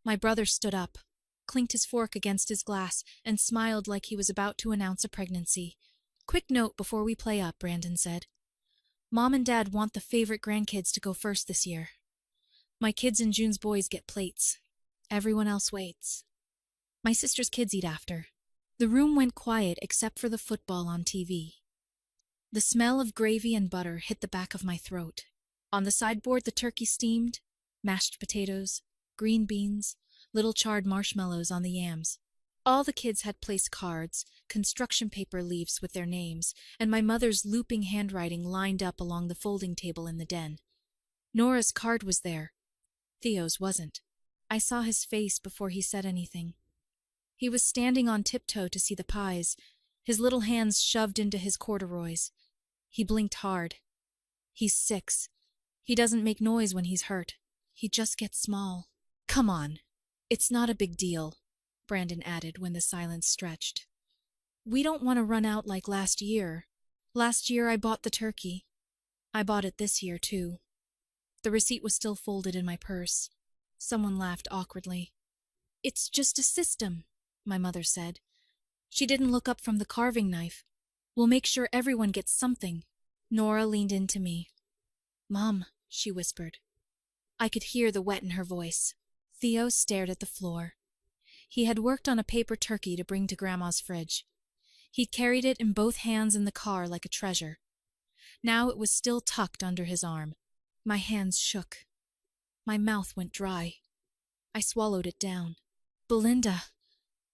My brother stood up, clinked his fork against his glass, and smiled like he was about to announce a pregnancy. "Quick note before we play up," Brandon said. "Mom and Dad want the favorite grandkids to go first this year. My kids and June's boys get plates. Everyone else waits. My sister's kids eat after." The room went quiet except for the football on TV. The smell of gravy and butter hit the back of my throat. On the sideboard, the turkey steamed, mashed potatoes, green beans, little charred marshmallows on the yams. All the kids had placed cards, construction paper leaves with their names, and my mother's looping handwriting lined up along the folding table in the den. Nora's card was there. Theo's wasn't. I saw his face before he said anything. He was standing on tiptoe to see the pies, his little hands shoved into his corduroys. He blinked hard. "He's 6. He doesn't make noise when he's hurt. He just gets small." "Come on. It's not a big deal," Brandon added when the silence stretched. "We don't want to run out like last year. Last year I bought the turkey. I bought it this year, too." The receipt was still folded in my purse. Someone laughed awkwardly. "It's just a system," my mother said. She didn't look up from the carving knife. "We'll make sure everyone gets something." Nora leaned into me. "Mom," she whispered. I could hear the wet in her voice. Theo stared at the floor. He had worked on a paper turkey to bring to Grandma's fridge. He'd carried it in both hands in the car like a treasure. Now it was still tucked under his arm. My hands shook. My mouth went dry. I swallowed it down. "Belinda,"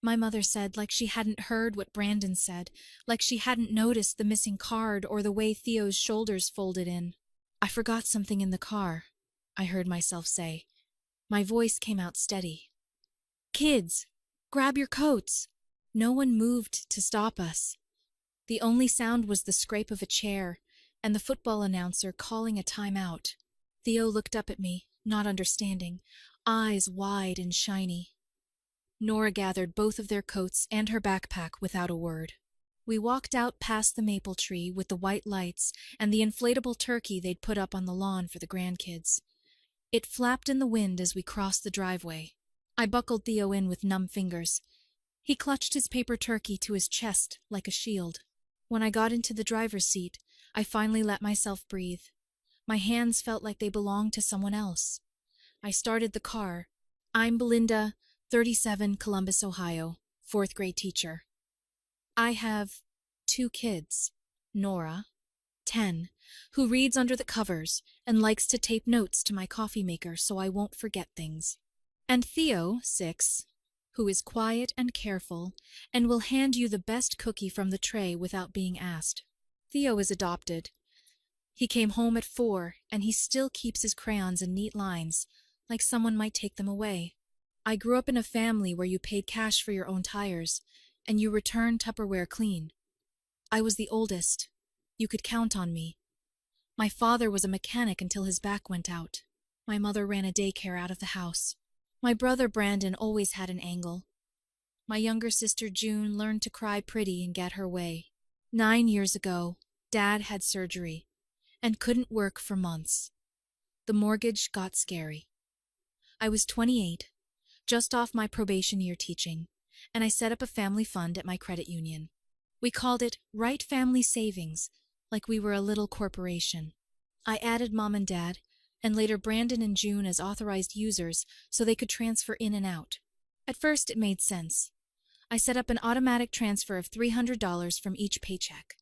my mother said, like she hadn't heard what Brandon said, like she hadn't noticed the missing card or the way Theo's shoulders folded in. "I forgot something in the car," I heard myself say. My voice came out steady. "Kids, grab your coats." No one moved to stop us. The only sound was the scrape of a chair and the football announcer calling a timeout. Theo looked up at me, not understanding, eyes wide and shiny. Nora gathered both of their coats and her backpack without a word. We walked out past the maple tree with the white lights and the inflatable turkey they'd put up on the lawn for the grandkids. It flapped in the wind as we crossed the driveway. I buckled Theo in with numb fingers. He clutched his paper turkey to his chest like a shield. When I got into the driver's seat, I finally let myself breathe. My hands felt like they belonged to someone else. I started the car. "I'm Belinda, 37, Columbus, Ohio, 4th grade teacher. I have 2 kids, Nora, 10, who reads under the covers and likes to tape notes to my coffee maker so I won't forget things. And Theo, 6, who is quiet and careful and will hand you the best cookie from the tray without being asked. Theo is adopted. He came home at 4 and he still keeps his crayons in neat lines, like someone might take them away. I grew up in a family where you paid cash for your own tires, and you returned Tupperware clean. I was the oldest. You could count on me. My father was a mechanic until his back went out. My mother ran a daycare out of the house. My brother Brandon always had an angle. My younger sister June learned to cry pretty and get her way. 9 years ago, Dad had surgery and couldn't work for months. The mortgage got scary. I was 28, just off my probation year teaching, and I set up a family fund at my credit union. We called it Right Family Savings, like we were a little corporation. I added Mom and Dad, and later Brandon and June as authorized users so they could transfer in and out. At first it made sense. I set up an automatic transfer of $300 from each paycheck.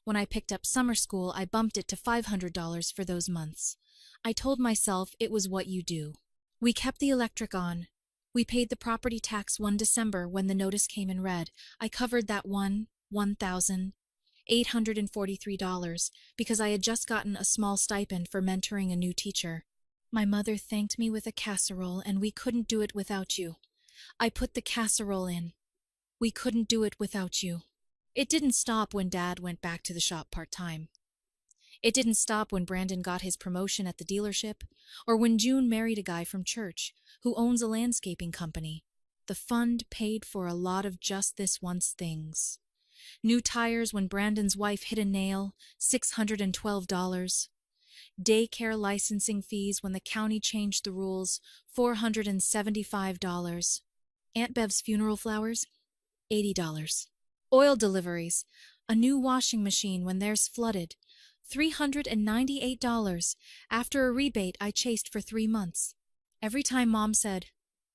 When I picked up summer school, I bumped it to $500 for those months. I told myself it was what you do. We kept the electric on. We paid the property tax one December when the notice came in red. I covered that $1,843 because I had just gotten a small stipend for mentoring a new teacher. My mother thanked me with a casserole, and we couldn't do it without you. I put the casserole in. We couldn't do it without you. It didn't stop when Dad went back to the shop part-time. It didn't stop when Brandon got his promotion at the dealership, or when June married a guy from church who owns a landscaping company. The fund paid for a lot of just this once things. New tires when Brandon's wife hit a nail, $612. Daycare licensing fees when the county changed the rules, $475. Aunt Bev's funeral flowers, $80. Oil deliveries, a new washing machine when theirs flooded, $398 after a rebate I chased for 3 months. Every time Mom said,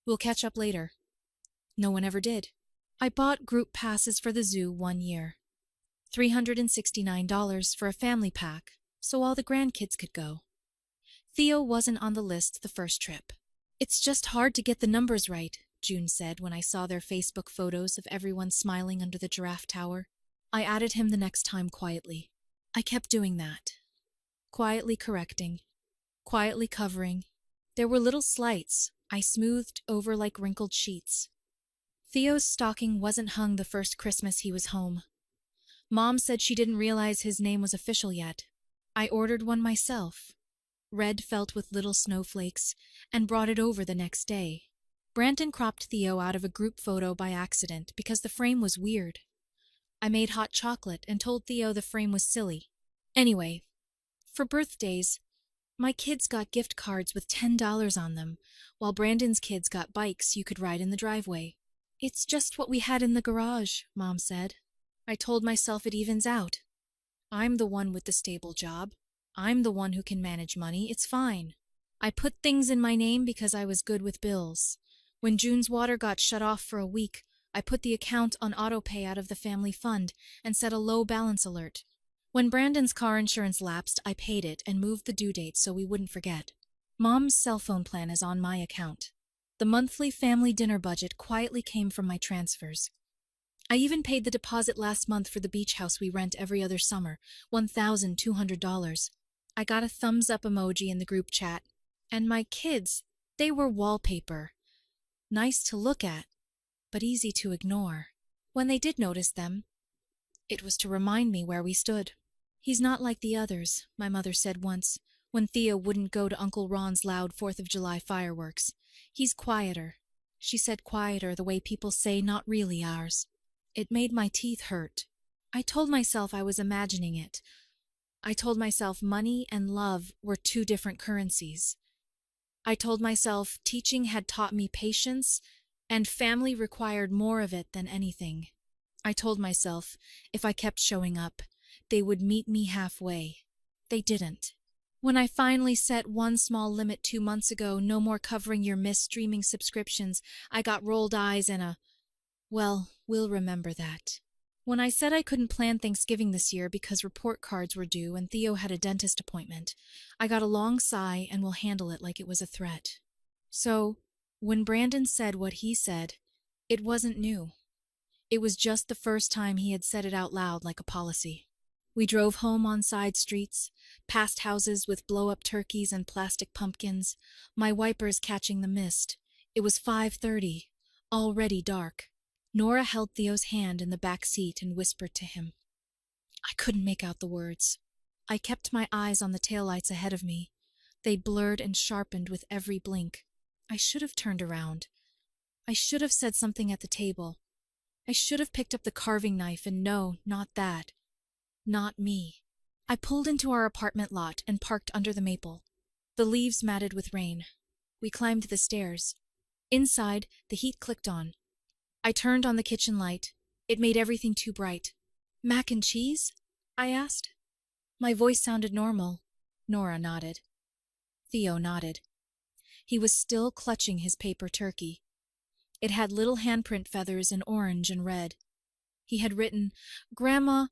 "We'll catch up later," no one ever did. I bought group passes for the zoo 1 year. $369 for a family pack, so all the grandkids could go. Theo wasn't on the list the first trip. "It's just hard to get the numbers right," June said when I saw their Facebook photos of everyone smiling under the giraffe tower. I added him the next time quietly. I kept doing that. Quietly correcting. Quietly covering. There were little slights I smoothed over like wrinkled sheets. Theo's stocking wasn't hung the first Christmas he was home. Mom said she didn't realize his name was official yet. I ordered one myself. Red felt with little snowflakes, and brought it over the next day. Brandon cropped Theo out of a group photo by accident because the frame was weird. I made hot chocolate and told Theo the frame was silly. Anyway, for birthdays, my kids got gift cards with $10 on them, while Brandon's kids got bikes you could ride in the driveway. "It's just what we had in the garage," Mom said. I told myself it evens out. I'm the one with the stable job. I'm the one who can manage money. It's fine. I put things in my name because I was good with bills. When June's water got shut off for a week, I put the account on autopay out of the family fund and set a low balance alert. When Brandon's car insurance lapsed, I paid it and moved the due date so we wouldn't forget. Mom's cell phone plan is on my account. The monthly family dinner budget quietly came from my transfers. I even paid the deposit last month for the beach house we rent every other summer, $1,200. I got a thumbs up emoji in the group chat. And my kids, they were wallpaper. Nice to look at, but easy to ignore. When they did notice them, it was to remind me where we stood. "He's not like the others," my mother said once, when Theo wouldn't go to Uncle Ron's loud 4th of July fireworks. "He's quieter." She said quieter the way people say not really ours. It made my teeth hurt. I told myself I was imagining it. I told myself money and love were 2 different currencies. I told myself teaching had taught me patience, and family required more of it than anything. I told myself if I kept showing up, they would meet me halfway. They didn't. When I finally set one small limit 2 months ago, no more covering your missed streaming subscriptions, I got rolled eyes and well, we'll remember that. When I said I couldn't plan Thanksgiving this year because report cards were due and Theo had a dentist appointment, I got a long sigh and will handle it like it was a threat. So, when Brandon said what he said, it wasn't new. It was just the first time he had said it out loud like a policy. We drove home on side streets, past houses with blow-up turkeys and plastic pumpkins, my wipers catching the mist. It was 5:30, already dark. Nora held Theo's hand in the back seat and whispered to him. I couldn't make out the words. I kept my eyes on the taillights ahead of me. They blurred and sharpened with every blink. I should have turned around. I should have said something at the table. I should have picked up the carving knife, and no, not that. Not me. I pulled into our apartment lot and parked under the maple. The leaves matted with rain. We climbed the stairs. Inside, the heat clicked on. I turned on the kitchen light. It made everything too bright. "Mac and cheese?" I asked. My voice sounded normal. Nora nodded. Theo nodded. He was still clutching his paper turkey. It had little handprint feathers in orange and red. He had written, "Grandma,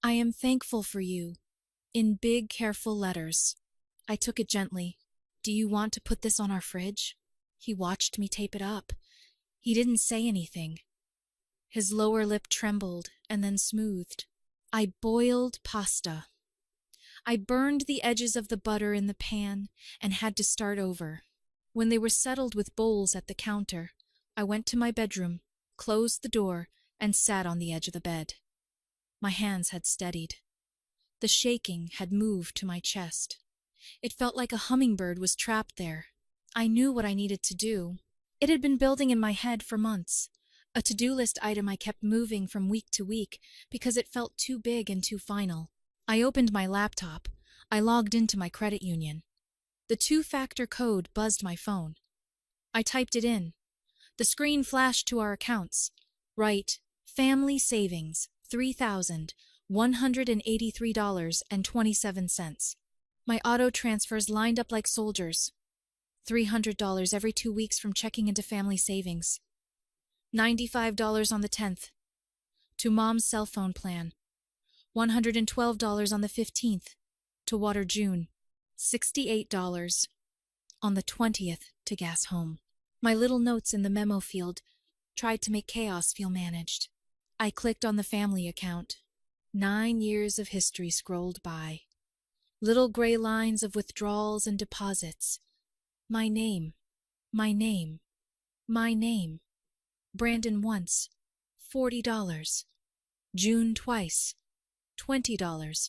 I am thankful for you," in big, careful letters. I took it gently. "Do you want to put this on our fridge?" He watched me tape it up. He didn't say anything. His lower lip trembled and then smoothed. I boiled pasta. I burned the edges of the butter in the pan and had to start over. When they were settled with bowls at the counter, I went to my bedroom, closed the door, and sat on the edge of the bed. My hands had steadied. The shaking had moved to my chest. It felt like a hummingbird was trapped there. I knew what I needed to do. It had been building in my head for months, a to-do list item I kept moving from week to week because it felt too big and too final. I opened my laptop. I logged into my credit union. The two-factor code buzzed my phone. I typed it in. The screen flashed to our accounts. Right, family savings, $3,183.27. My auto transfers lined up like soldiers. $300 every 2 weeks from checking into family savings. $95 on the 10th. To Mom's cell phone plan. $112 on the 15th. To water June. $68 on the 20th to gas home. My little notes in the memo field tried to make chaos feel managed. I clicked on the family account. 9 years of history scrolled by. Little gray lines of withdrawals and deposits. My name, my name, my name. Brandon once, $40. June twice, $20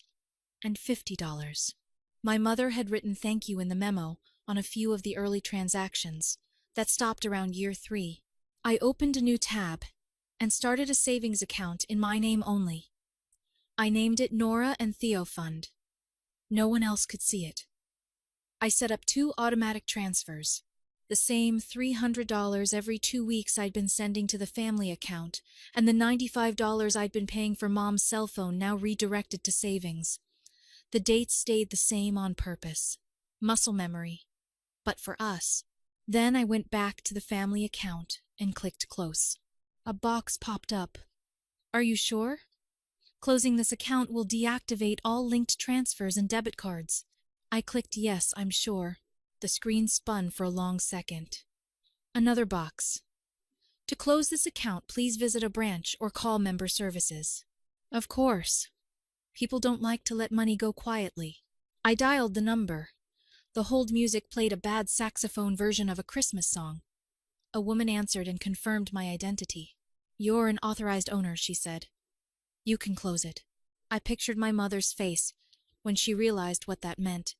and $50. My mother had written thank you in the memo on a few of the early transactions that stopped around year 3. I opened a new tab and started a savings account in my name only. I named it Nora and Theo Fund. No one else could see it. I set up 2 automatic transfers, the same $300 every 2 weeks I'd been sending to the family account, and the $95 I'd been paying for Mom's cell phone now redirected to savings. The dates stayed the same on purpose. Muscle memory. But for us. Then I went back to the family account and clicked close. A box popped up. Are you sure? Closing this account will deactivate all linked transfers and debit cards. I clicked yes, I'm sure. The screen spun for a long second. Another box. To close this account, please visit a branch or call member services. Of course. People don't like to let money go quietly. I dialed the number. The hold music played a bad saxophone version of a Christmas song. A woman answered and confirmed my identity. You're an authorized owner, she said. You can close it. I pictured my mother's face when she realized what that meant.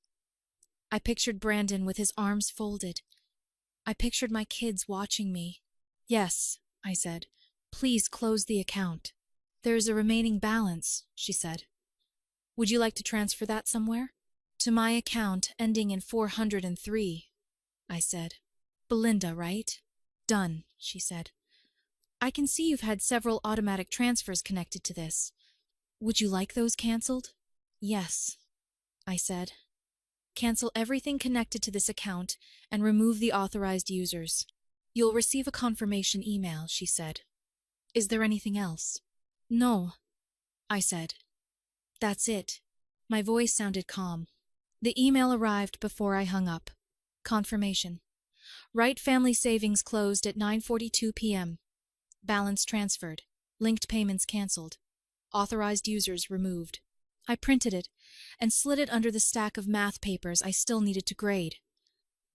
I pictured Brandon with his arms folded. I pictured my kids watching me. Yes, I said. Please close the account. There's a remaining balance, she said. Would you like to transfer that somewhere? To my account ending in 403, I said. Belinda, right? Done, she said. I can see you've had several automatic transfers connected to this. Would you like those canceled? Yes, I said. Cancel everything connected to this account and remove the authorized users. You'll receive a confirmation email, she said. Is there anything else? No, I said. That's it. My voice sounded calm. The email arrived before I hung up. Confirmation. Wright Family Savings closed at 9:42 p.m. Balance transferred. Linked payments canceled. Authorized users removed. I printed it and slid it under the stack of math papers I still needed to grade.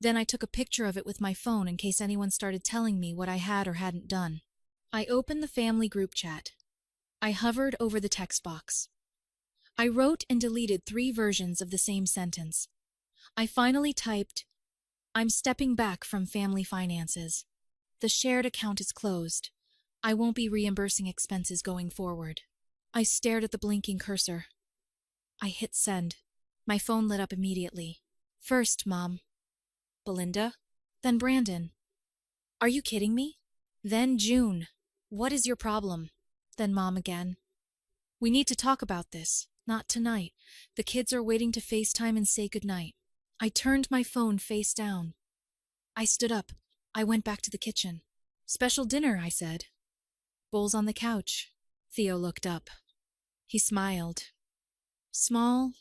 Then I took a picture of it with my phone in case anyone started telling me what I had or hadn't done. I opened the family group chat. I hovered over the text box. I wrote and deleted 3 versions of the same sentence. I finally typed, I'm stepping back from family finances. The shared account is closed. I won't be reimbursing expenses going forward. I stared at the blinking cursor. I hit send. My phone lit up immediately. First, Mom. Belinda? Then Brandon. Are you kidding me? Then June. What is your problem? Then Mom again. We need to talk about this. Not tonight. The kids are waiting to FaceTime and say goodnight. I turned my phone face down. I stood up. I went back to the kitchen. Special dinner, I said. Bowls on the couch. Theo looked up. He smiled. Small,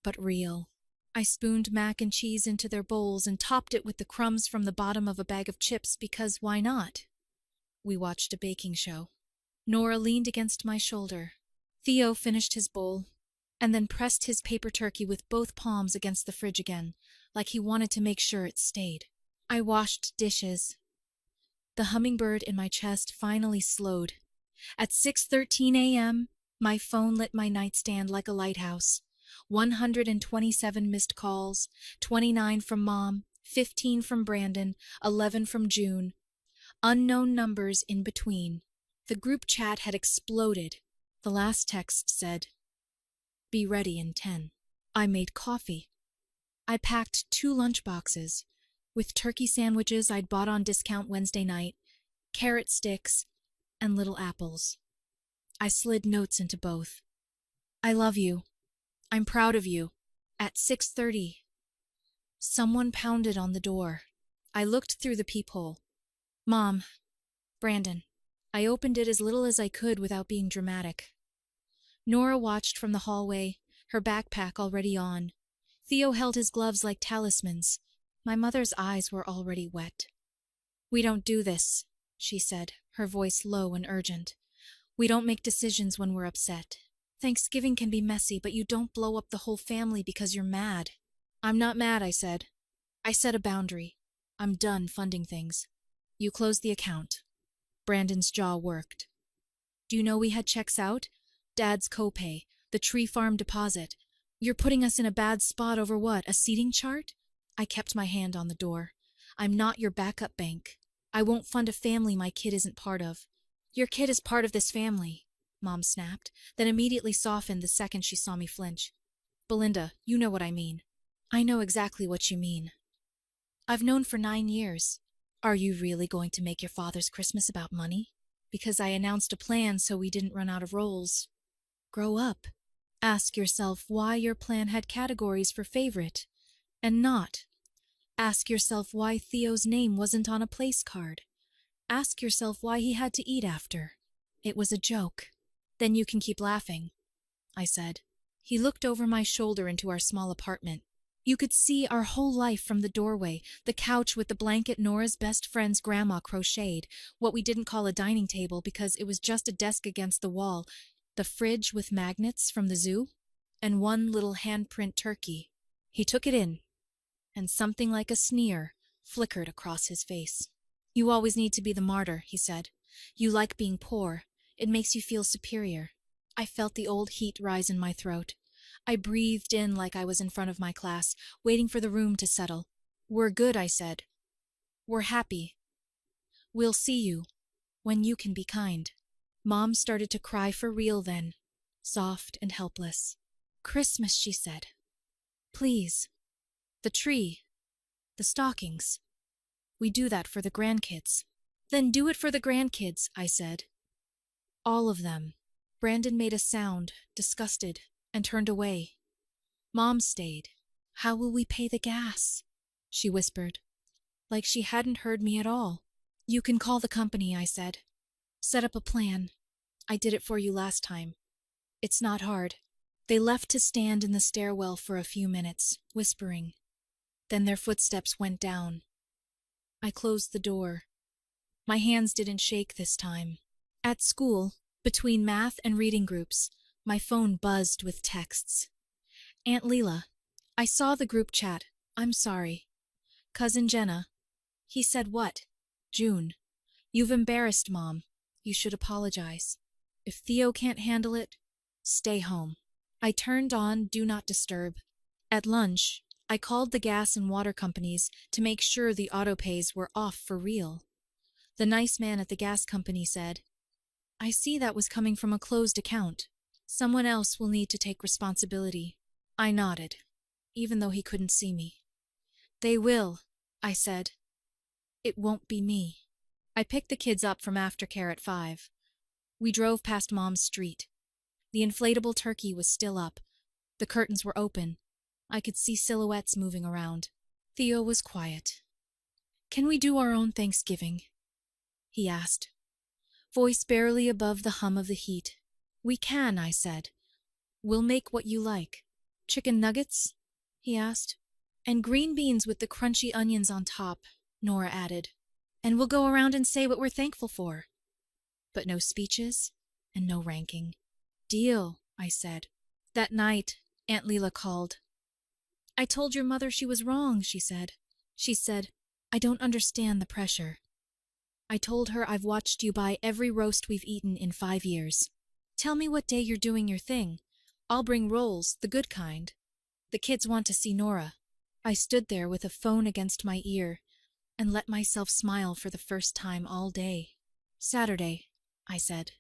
but real. I spooned mac and cheese into their bowls and topped it with the crumbs from the bottom of a bag of chips because why not? We watched a baking show. Nora leaned against my shoulder. Theo finished his bowl and then pressed his paper turkey with both palms against the fridge again, like he wanted to make sure it stayed. I washed dishes. The hummingbird in my chest finally slowed. At 6:13 a.m., my phone lit my nightstand like a lighthouse. 127 missed calls, 29 from Mom, 15 from Brandon, 11 from June. Unknown numbers in between. The group chat had exploded. The last text said, Be ready in 10. I made coffee. I packed 2 lunchboxes with turkey sandwiches I'd bought on discount Wednesday night, carrot sticks, and little apples. I slid notes into both. I love you. I'm proud of you. At 6:30. Someone pounded on the door. I looked through the peephole. Mom. Brandon. I opened it as little as I could without being dramatic. Nora watched from the hallway, her backpack already on. Theo held his gloves like talismans. My mother's eyes were already wet. We don't do this, she said, her voice low and urgent. We don't make decisions when we're upset. Thanksgiving can be messy, but you don't blow up the whole family because you're mad. I'm not mad, I said. I set a boundary. I'm done funding things. You close the account. Brandon's jaw worked. Do you know we had checks out? Dad's copay, the tree farm deposit. You're putting us in a bad spot over what, a seating chart? I kept my hand on the door. I'm not your backup bank. I won't fund a family my kid isn't part of. Your kid is part of this family, Mom snapped, then immediately softened the second she saw me flinch. Belinda, you know what I mean. I know exactly what you mean. I've known for 9 years. Are you really going to make your father's Christmas about money? Because I announced a plan so we didn't run out of roles. Grow up. Ask yourself why your plan had categories for favorite, and not. Ask yourself why Theo's name wasn't on a place card. Ask yourself why he had to eat after. It was a joke. Then you can keep laughing, I said. He looked over my shoulder into our small apartment. You could see our whole life from the doorway, the couch with the blanket Nora's best friend's grandma crocheted, what we didn't call a dining table because it was just a desk against the wall, the fridge with magnets from the zoo, and one little handprint turkey. He took it in, and something like a sneer flickered across his face. You always need to be the martyr, he said. You like being poor. It makes you feel superior. I felt the old heat rise in my throat. I breathed in like I was in front of my class, waiting for the room to settle. We're good, I said. We're happy. We'll see you when you can be kind. Mom started to cry for real then, soft and helpless. Christmas, she said. Please. The tree. The stockings. We do that for the grandkids. Then do it for the grandkids, I said. All of them. Brandon made a sound, disgusted, and turned away. Mom stayed. How will we pay the gas? She whispered, like she hadn't heard me at all. You can call the company, I said. Set up a plan. I did it for you last time. It's not hard. They left to stand in the stairwell for a few minutes, whispering. Then their footsteps went down. I closed the door. My hands didn't shake this time. At school, between math and reading groups, my phone buzzed with texts. Aunt Leela, I saw the group chat. I'm sorry. Cousin Jenna. He said what? June. You've embarrassed Mom. You should apologize. If Theo can't handle it, stay home. I turned on Do Not Disturb. At lunch, I called the gas and water companies to make sure the autopays were off for real. The nice man at the gas company said, I see that was coming from a closed account. Someone else will need to take responsibility. I nodded, even though he couldn't see me. They will, I said. It won't be me. I picked the kids up from aftercare at 5. We drove past Mom's street. The inflatable turkey was still up. The curtains were open. I could see silhouettes moving around. Theo was quiet. Can we do our own Thanksgiving? He asked, voice barely above the hum of the heat. We can, I said. We'll make what you like. Chicken nuggets? He asked. And green beans with the crunchy onions on top, Nora added. And we'll go around and say what we're thankful for. But no speeches and no ranking. Deal, I said. That night, Aunt Leela called. I told your mother she was wrong, she said. She said, I don't understand the pressure. I told her I've watched you buy every roast we've eaten in 5 years. Tell me what day you're doing your thing. I'll bring rolls, the good kind. The kids want to see Nora. I stood there with a phone against my ear and let myself smile for the first time all day. Saturday, I said.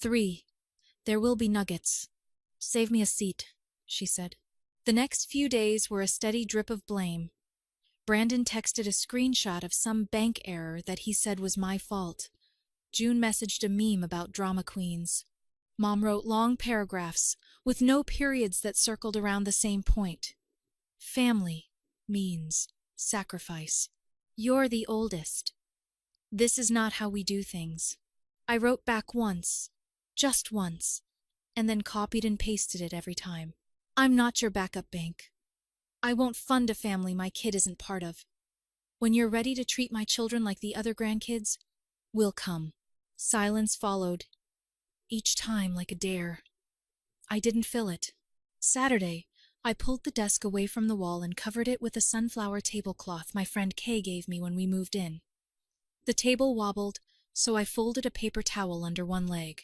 3. There will be nuggets. Save me a seat, she said. The next few days were a steady drip of blame. Brandon texted a screenshot of some bank error that he said was my fault. June messaged a meme about drama queens. Mom wrote long paragraphs with no periods that circled around the same point. Family means sacrifice. You're the oldest. This is not how we do things. I wrote back once, just once, and then copied and pasted it every time. I'm not your backup bank. I won't fund a family my kid isn't part of. When you're ready to treat my children like the other grandkids, we'll come. Silence followed, each time like a dare. I didn't fill it. Saturday, I pulled the desk away from the wall and covered it with a sunflower tablecloth my friend Kay gave me when we moved in. The table wobbled, so I folded a paper towel under one leg.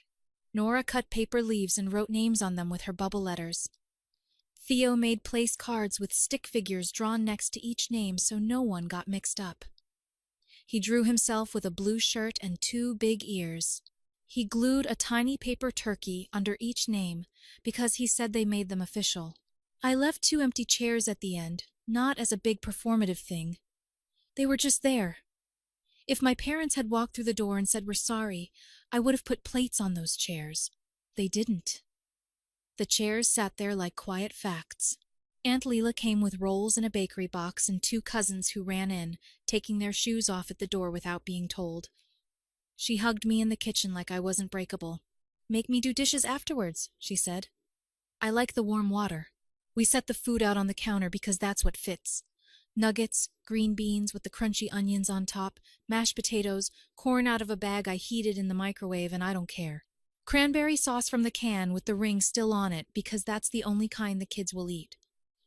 Nora cut paper leaves and wrote names on them with her bubble letters. Theo made place cards with stick figures drawn next to each name so no one got mixed up. He drew himself with a blue shirt and 2 big ears. He glued a tiny paper turkey under each name because he said they made them official. I left 2 empty chairs at the end, not as a big performative thing. They were just there. If my parents had walked through the door and said we're sorry, I would have put plates on those chairs. They didn't. The chairs sat there like quiet facts. Aunt Leela came with rolls and a bakery box and 2 cousins who ran in, taking their shoes off at the door without being told. She hugged me in the kitchen like I wasn't breakable. "Make me do dishes afterwards," she said. "I like the warm water." We set the food out on the counter because that's what fits. Nuggets, green beans with the crunchy onions on top, mashed potatoes, corn out of a bag I heated in the microwave, and I don't care. Cranberry sauce from the can with the ring still on it because that's the only kind the kids will eat.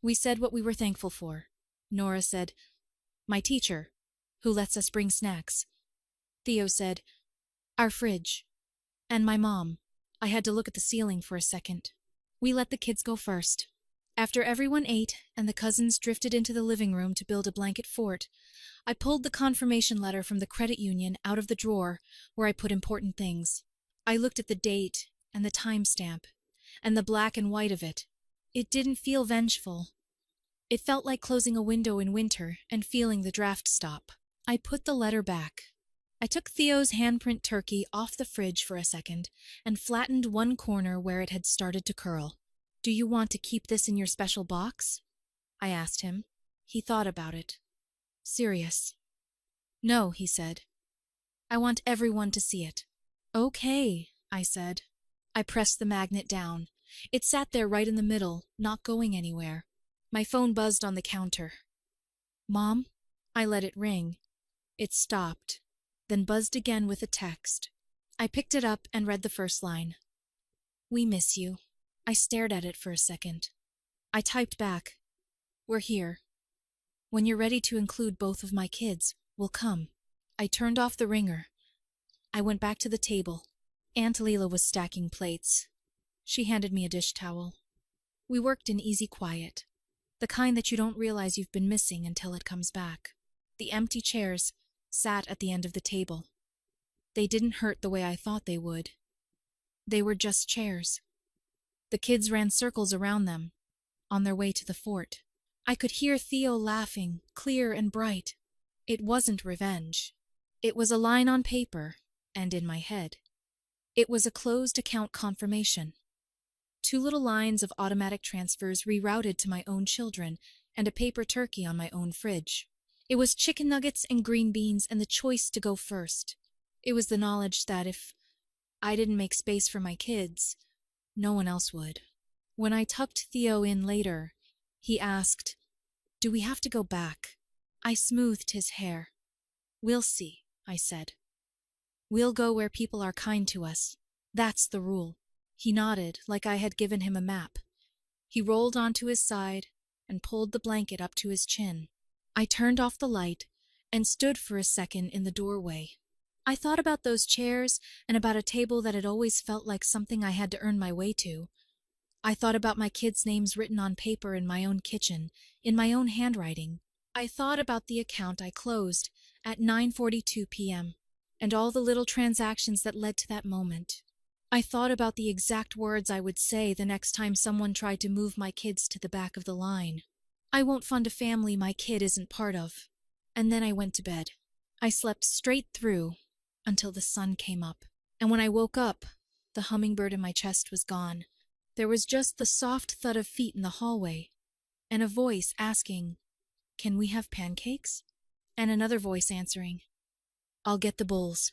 We said what we were thankful for. Nora said, "My teacher, who lets us bring snacks." Theo said, "Our fridge." And my mom. I had to look at the ceiling for a second. We let the kids go first. After everyone ate and the cousins drifted into the living room to build a blanket fort, I pulled the confirmation letter from the credit union out of the drawer where I put important things. I looked at the date and the timestamp and the black and white of it. It didn't feel vengeful. It felt like closing a window in winter and feeling the draft stop. I put the letter back. I took Theo's handprint turkey off the fridge for a second and flattened one corner where it had started to curl. "Do you want to keep this in your special box?" I asked him. He thought about it. Serious. "No," he said. "I want everyone to see it." "Okay," I said. I pressed the magnet down. It sat there right in the middle, not going anywhere. My phone buzzed on the counter. "Mom?" I let it ring. It stopped, then buzzed again with a text. I picked it up and read the first line. "We miss you." I stared at it for a second. I typed back, "We're here. When you're ready to include both of my kids, we'll come." I turned off the ringer. I went back to the table. Aunt Leela was stacking plates. She handed me a dish towel. We worked in easy quiet, the kind that you don't realize you've been missing until it comes back. The empty chairs sat at the end of the table. They didn't hurt the way I thought they would. They were just chairs. The kids ran circles around them, on their way to the fort. I could hear Theo laughing, clear and bright. It wasn't revenge. It was a line on paper, and in my head. It was a closed account confirmation. 2 little lines of automatic transfers rerouted to my own children, and a paper turkey on my own fridge. It was chicken nuggets and green beans and the choice to go first. It was the knowledge that if I didn't make space for my kids, no one else would. When I tucked Theo in later, he asked, "Do we have to go back?" I smoothed his hair. "We'll see," I said. "We'll go where people are kind to us. That's the rule." He nodded like I had given him a map. He rolled onto his side and pulled the blanket up to his chin. I turned off the light and stood for a second in the doorway. I thought about those chairs and about a table that had always felt like something I had to earn my way to. I thought about my kids' names written on paper in my own kitchen, in my own handwriting. I thought about the account I closed at 9:42 p.m. and all the little transactions that led to that moment. I thought about the exact words I would say the next time someone tried to move my kids to the back of the line. I won't fund a family my kid isn't part of. And then I went to bed. I slept straight through until the sun came up. And when I woke up, the hummingbird in my chest was gone. There was just the soft thud of feet in the hallway, and a voice asking, "Can we have pancakes?" And another voice answering, "I'll get the bowls."